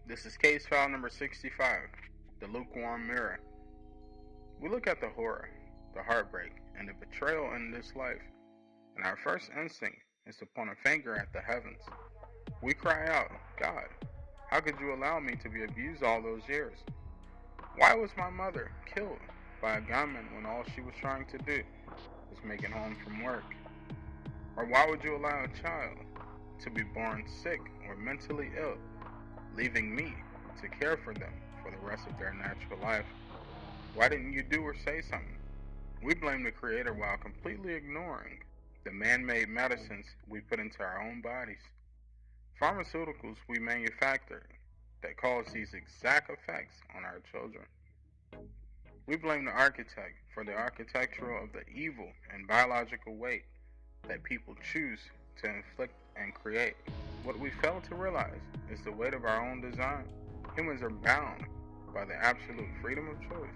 This is case file number 65, the lukewarm mirror. We look at the horror, the heartbreak, and the betrayal in this life, and our first instinct is to point a finger at the heavens. We cry out, God, how could you allow me to be abused all those years? Why was my mother killed by a gunman when all she was trying to do was make it home from work? Or why would you allow a child to be born sick or mentally ill, leaving me to care for them for the rest of their natural life? Why didn't you do or say something? We blame the Creator while completely ignoring the man-made medicines we put into our own bodies. Pharmaceuticals we manufacture that cause these exact effects on our children. We blame the architect for the architectural of the evil and biological weight that people choose to inflict and create. What we fail to realize is the weight of our own design. Humans are bound by the absolute freedom of choice.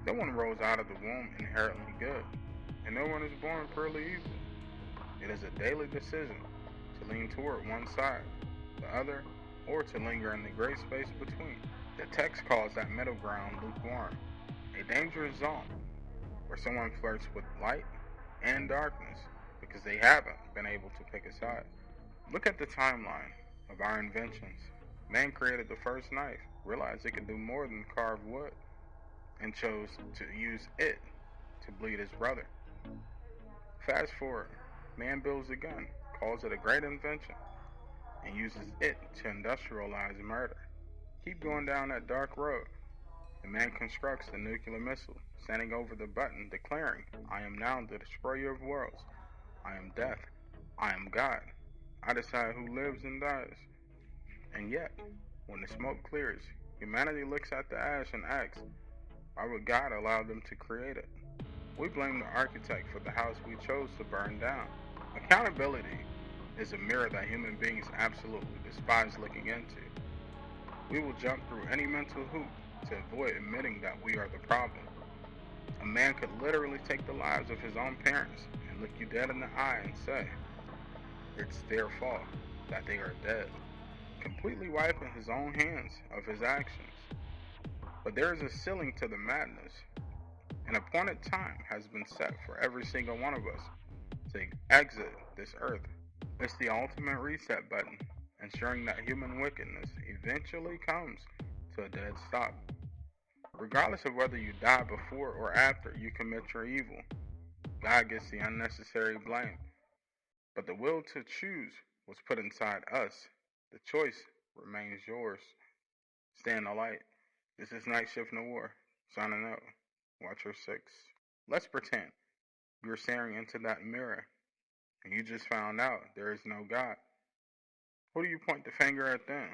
No one rolls out of the womb inherently good, and no one is born purely evil. It is a daily decision to lean toward one side, the other, or to linger in the gray space between. The text calls that middle ground lukewarm, a dangerous zone where someone flirts with light and darkness because they haven't been able to pick a side. Look at the timeline of our inventions. Man created the first knife, realized it could do more than carve wood, and chose to use it to bleed his brother. Fast forward, man builds a gun, calls it a great invention, and uses it to industrialize murder. Keep going down that dark road. The man constructs the nuclear missile, standing over the button, declaring, I am now the destroyer of worlds. I am death. I am God. I decide who lives and dies. And yet, when the smoke clears, humanity looks at the ash and asks, why would God allow them to create it? We blame the architect for the house we chose to burn down. Accountability is a mirror that human beings absolutely despise looking into. We will jump through any mental hoop to avoid admitting that we are the problem. A man could literally take the lives of his own parents and look you dead in the eye and say, it's their fault that they are dead, completely wiping his own hands of his actions. But there is a ceiling to the madness. An appointed time has been set for every single one of us to exit this earth. It's the ultimate reset button, ensuring that human wickedness eventually comes to a dead stop. Regardless of whether you die before or after you commit your evil, God gets the unnecessary blame. But the will to choose was put inside us. The choice remains yours. Stay in the light. This is Nightshift Noir, signing out. Watcher 6. Let's pretend you're staring into that mirror and you just found out there is no God. Who do you point the finger at then?